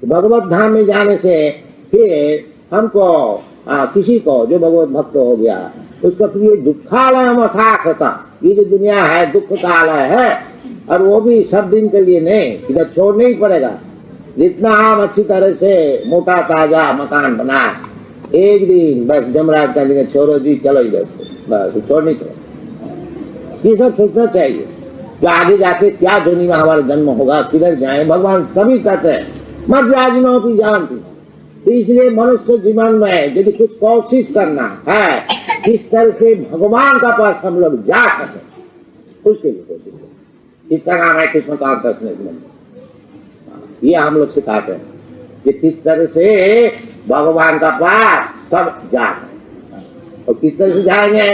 भगवत धाम में जाने से फिर हमको किसी को जो भगवत भक्त हो गया उसको फिर ये दुखालय मसासतम, ये जो दुनिया है दुख का आलय है, और वो भी सब दिन के लिए नहीं, इधर छोड़ना ही पड़ेगा। जितना आप अच्छी तरह से मोटा ताजा मकान बनाए, एक दिन बस जमराज का दिन छोड़ो जी, चलो इधर से, बस छोड़ नहीं छोड़ो। ये सब सोचना चाहिए कि आगे जाके क्या दुनिया में हमारा जन्म होगा, किधर जाए। भगवान सभी कहते हैं मध्याजिनों की जानती। तो इसलिए मनुष्य जीवन में यदि कुछ कोशिश करना है, किस तरह से भगवान का पास हम लोग जा सके, उसके लिए कोशिश करें। इसका नाम है कृष्ण कॉन्शियसनेस मंत्र। ये हम लोग सिखाते हैं कि किस तरह से भगवान का पास सब जाए, और किस तरह से जाएंगे,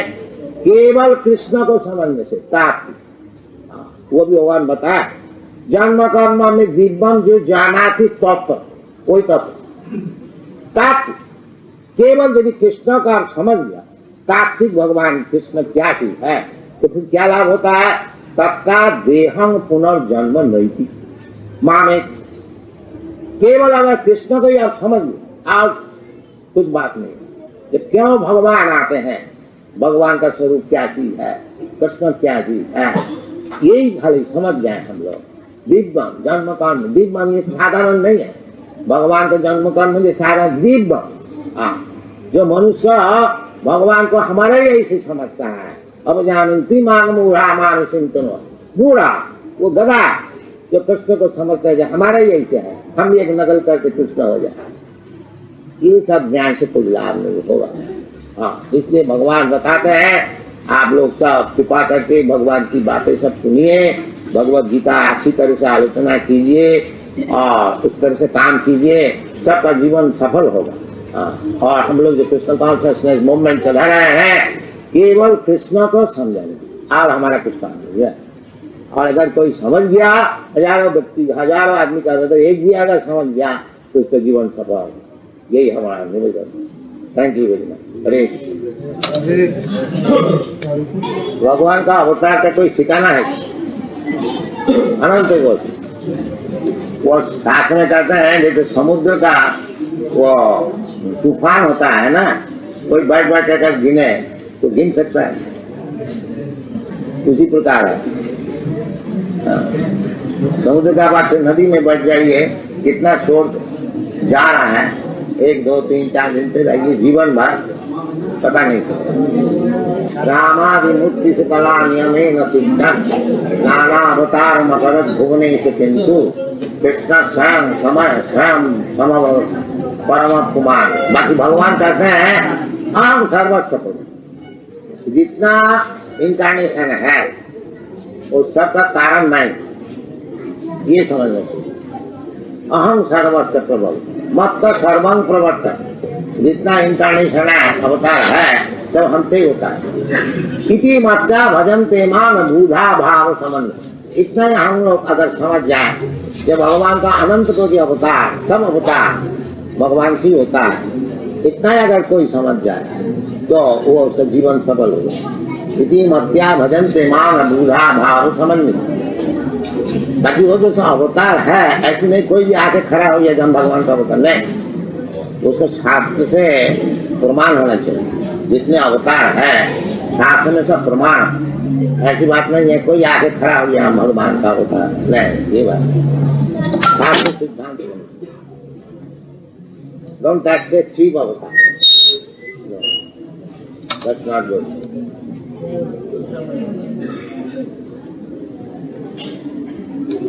केवल कृष्ण को समझने से प्राप्ति। वो भी भगवान बताया, जन्म कर्म में दिव्यम जो जाना थी तत्व, कोई तत्व तात्विक। केवल यदि कृष्ण का समझ लिया तात्विक भगवान कृष्ण क्या चीज है, तो फिर क्या लाभ होता है? तत्का देहं पुनर्जन्म नहीं थी माँ में। केवल अगर कृष्ण को ही आप समझ लिया और कुछ बात नहीं। कि क्यों भगवान आते हैं, भगवान का स्वरूप क्या चीज है, कृष्ण क्या चीज है, यही खाली समझ जाए हम लोग। दिव्यम जन्म कर्म, दिव्यम ये साधारण नहीं है। भगवान का जन्म कर्म ये सारा दिव्य। जो मनुष्य भगवान को हमारे ही ऐसे समझता है, अब जानती मान मूढ़ा मान चिंतनो, मूढ़ा वो गधा जो कृष्ण को समझता है जो हमारे ही ऐसे है, हम भी एक नकल करके कृष्ण हो जाए, ये सब ज्ञान से कोई लाभ नहीं होगा। इसलिए भगवान बताते हैं आप लोग सब कृपा करके भगवान की बातें सब सुनिए, भगवत गीता अच्छी तरह से आलोचना कीजिए और उस तरह से काम कीजिए, सबका जीवन सफल होगा। और हम लोग जो कृष्ण कॉन्शियसनेस मूवमेंट चला रहे हैं, केवल कृष्ण को समझेंगे और हमारा कुछ काम नहीं है। और अगर कोई समझ गया, हजारों व्यक्ति हजारों आदमी का एक भी अगर समझ गया तो उसका जीवन सफल होगा। यही हमारा निवेदन। Thank you very much. हरे भगवान का अवतार का कोई ठिकाना है? अनंत कोटि। वो साथ में कहते हैं जैसे समुद्र का वो तूफान होता है ना, कोई बैठ बैठ कर गिने तो गिन सकता है, उसी प्रकार है। समुद्र का बात नदी में बैठ जाइए, कितना शोर जा रहा है, 1 2 3 4 दिन से रहिए, जीवन भर पता नहीं चलता। रामादिमूर्ति से कला नियमे न सिद्धन नाना अवतार मकरत भुवने से किंतु कृष्ण स्वयं समय स्वयं समव परम कुमार। बाकी भगवान कहते हैं हम सर्वस्व, जितना इंकारनेशन है वो सबका कारण नहीं, ये समझना चाहिए। अहम सर्वस्व प्रभव मत सर्वं प्रवर्तन, जितना इंकारनेशन है अवतार है सब हमसे ही होता है। इति मत्या भजन्ते मान बूढ़ा भाव संबंध। इतना ही हम लोग अगर समझ जाए कि भगवान का अनंत कोटि अवतार, सब अवतार भगवान से होता है, इतना ही अगर कोई समझ जाए तो वो उसका जीवन सफल होगा। इति मत्या भजन्ते मान बूढ़ा भाव संबंध। बाकी वो जो अवतार है ऐसे नहीं कोई भी आके खड़ा हो जाए हम भगवान का अवतार नहीं, उसको शास्त्र से प्रमाण होना चाहिए। जितने अवतार है शास्त्र में सब प्रमाण, ऐसी बात नहीं है कोई आके खड़ा हो गया हम भगवान का अवतार नहीं, ये बात शास्त्र सिद्धांत। डोंट एक्सेप्ट चीप अवतार, दैट्स नॉट गुड।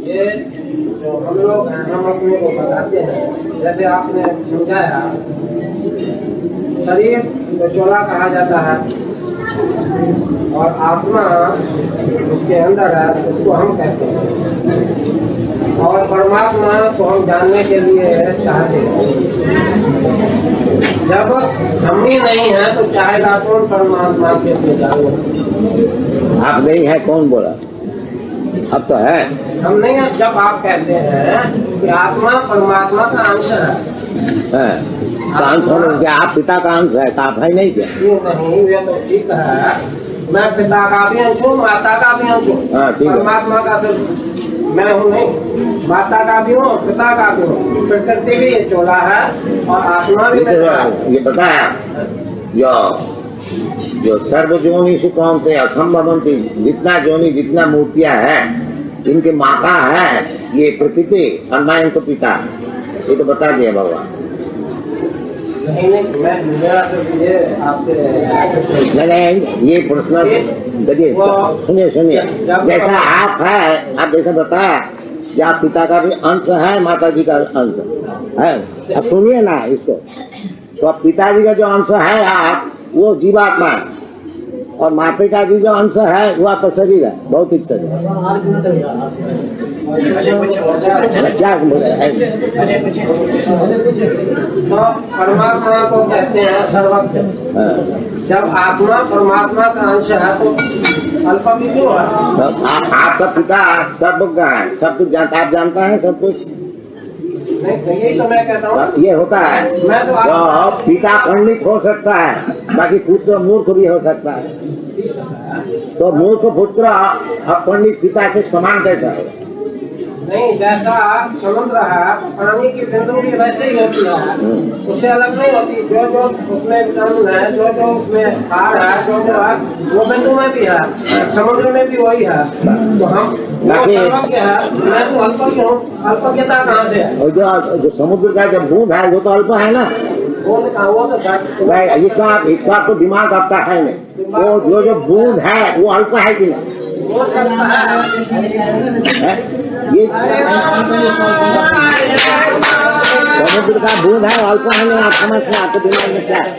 ये जो हम लोग हैं हम अपने को बताते हैं, जैसे आपने समझाया शरीर को चोला कहा जाता है और आत्मा उसके अंदर है उसको हम कहते हैं, और परमात्मा को हम जानने के लिए चाहते हैं। जब हम ही नहीं है तो चाहेगा कौन परमात्मा के लिए जाने? आप नहीं है कौन बोला? अब तो है। हम नहीं है। जब आप कहते हैं कि आत्मा परमात्मा का अंश है, अंश होने क्या आप पिता का अंश है? आप है नहीं क्या? नहीं, ये तो ठीक है, मैं पिता का भी अंश हूँ, माता का भी अंश हूँ। परमात्मा का सिर्फ मैं हूँ नहीं, माता का भी हूँ, पिता का भी हूँ। प्रकृति भी ये चोला है और आत्मा भी ये बताया जो सर्वजोनि से कौन थे असंभवंती, जितना जोनि जितना मूर्तियां हैं इनके माता है ये प्रकृति और मैं इनको पिता, ये तो बता दिया भगवान। नहीं ये प्रश्न देखिए, सुनिए जैसा आप है, आप जैसा बताया कि आप पिता का भी अंश है, माता जी का अंश है। अब सुनिए ना इसको, तो अब पिताजी का जो अंश है आप वो जीवात्मा है, और माता का भी जो अंश है वो आपका शरीर है, भौतिक शरीर। क्या परमात्मा को कहते हैं सर्वज्ञ। जब आत्मा परमात्मा का अंश है तो अल्प भी क्यों है? आपका पिता सर्वज्ञ है, सब कुछ जानता, आप जानता है सब कुछ। यही तो मैं कहता हूँ, ये होता है। मैं तो पिता पंडित हो सकता है, बाकी पुत्र मूर्ख भी हो सकता है। तो मूर्ख पुत्र अब पंडित पिता से समान कैसा होगा? नहीं, जैसा समुद्र है पानी की बिंदु भी वैसे ही होती है, उससे अलग नहीं होती। जो जो उसमें विटामिन है, जो जो उसमें खार है, जो जो है वो बिंदु में भी है, समुद्र में भी वही है। तो हम सर्वज्ञ है, मैं तो अल्पज्ञ हूँ। अल्पज्ञता कहाँ से है? और जो समुद्र का जो बूंद है वो तो अल्प है ना, वो तो इसका तो दिमाग आपका है नहीं। वो जो बूंद है वो अल्प है कि नहीं? वो ये समुद्र का बूंद है, अल्प है नहीं। आप समझते हैं आपके दिमाग में क्या है?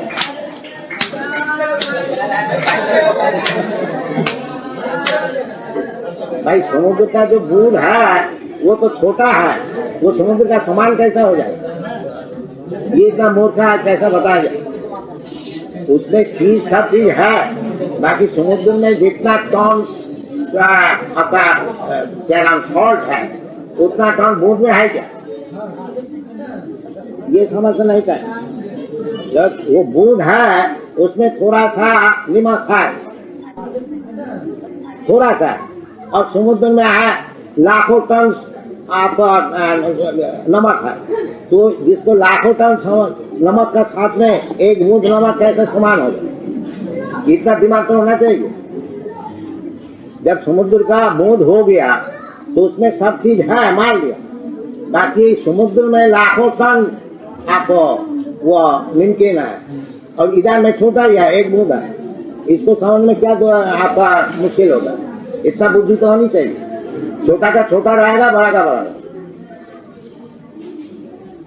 भाई समुद्र का जो बूंद है वो तो छोटा है, वो समुद्र का समान कैसा हो जाएगा? ये इतना मूर्खा कैसा बताया जाए? उसमें चीज सब चीज है, बाकी समुद्र में जितना टन आपका क्या नाम सॉल्ट है उतना टन बूंद में है क्या? ये समझ नहीं का। जब वो बूंद है उसमें थोड़ा सा नमक है, थोड़ा सा, और समुद्र में है लाखों टन आपका नमक है। तो जिसको लाखों टन नमक का साथ में एक बूंद नमक कैसे समान हो जाए? इतना दिमाग तो होना चाहिए। जब समुद्र का बूंद हो गया तो उसमें सब चीज है, मान लिया। बाकी समुद्र में लाखों टन आपको वो निमकिन है, और इधर में छोटा ही है, एक बूंद है। इसको समझ में क्या तो आपका मुश्किल होगा? इतना बुद्धि तो होनी चाहिए। छोटा का छोटा रहेगा, बड़ा का बड़ा रहेगा,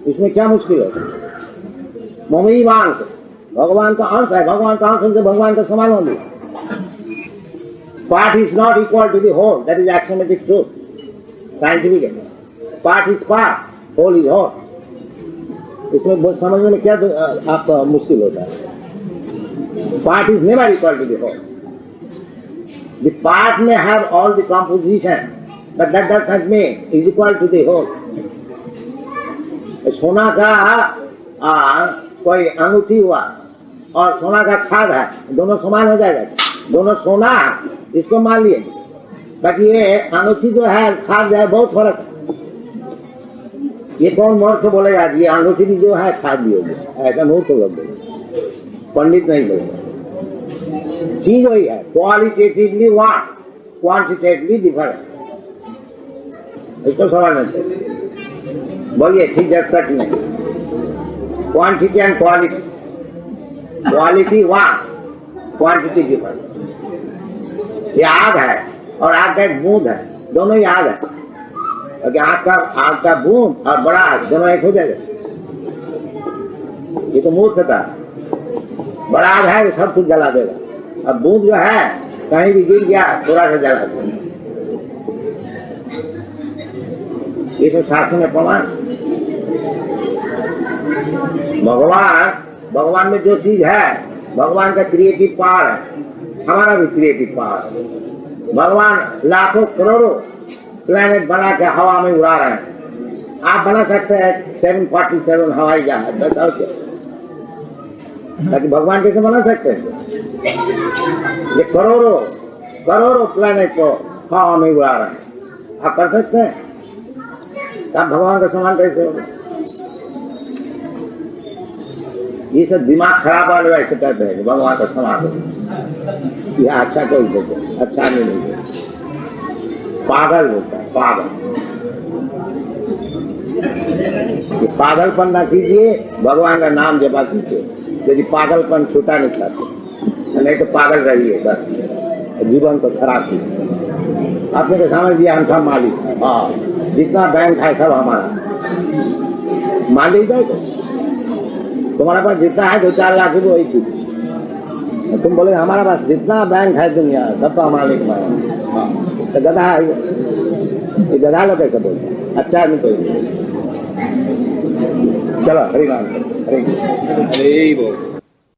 इसमें क्या मुश्किल होगा? ममई वांस भगवान का अंश है, भगवान का अंश से भगवान का समान होगी। Part is not equal to the whole. That is axiomatic truth. Scientific. Part is part, whole is whole. इसमें समझने में क्या आपका मुश्किल होता है? Part is never equal to the whole. The part may have all the composition, but that does not mean is equal to the whole. सोना का कोई अंगूठी हुआ और सोना का खाद है, दोनों समान हो जाएगा? दोनों सोना है, इसको मान लिए। बाकी ये अंगूठी जो है, खाद जो है, बहुत फर्क है। ये कौन मूर्ख बोलेगा ये अंगूठी भी जो है खाद भी होगी? ऐसा मूर्ख लोग बोले, पंडित नहीं बोलेगा। चीज वही है, क्वालिटेटिवली वन, क्वांटिटेटिवली डिफरेंट। इसको समझना चाहिए। बोलिए ठीक जब तक नहीं। Quantity and quality, quality one, quantity different. ये आग है और आग का एक बूंद है, दोनों ही आग है। क्योंकि आग का बूंद और बड़ा आग दोनों एक हो जाएगा? ये तो मूर्खता है। बड़ा आग है वो सब कुछ जला देगा, अब बूंद जो है कहीं भी गिर गया थोड़ा सा जला देगा। ये तो शास्त्र में प्रमाण। भगवान में जो चीज है, भगवान का क्रिएटिव पावर है, हमारा भी क्रिएटिव पावर है। भगवान लाखों करोड़ों प्लेनेट बना के हवा में उड़ा रहे हैं। आप बना सकते हैं 747 हवाई जहाज, बताओ क्या? ताकि भगवान कैसे बना सकते हैं? ये करोड़ों प्लेनेट को हवा में उड़ा रहे हैं, आप कर सकते हैं? आप भगवान का समान कैसे होगा? ये सब दिमाग खराब वाले ऐसे कहते हैं कि भगवान का समान हो। यह अच्छा कोई बोलते, अच्छा नहीं बोलते, पागल बोलता है, पागल। ये पागलपन ना कीजिए, भगवान का नाम जपा कीजिए। यदि पागलपन छूटा नहीं चाहते, नहीं तो पागल रहिए बस, जीवन को खराब कीजिए। आपने तो समझ दिया हम सब मालिक। हाँ, जितना बैंक है सब हमारा। मालिक है तो तुम्हारे पास जितना है 2-4 लाख रुपये वही चीज। तुम बोले हमारे पास जितना बैंक है दुनिया सब तो हमारा लिख पाया। तो गधा है ये गधा लोग कैसे बोलते? अच्छा आदमी कोई। चलो हरि नाम, हरि बोल।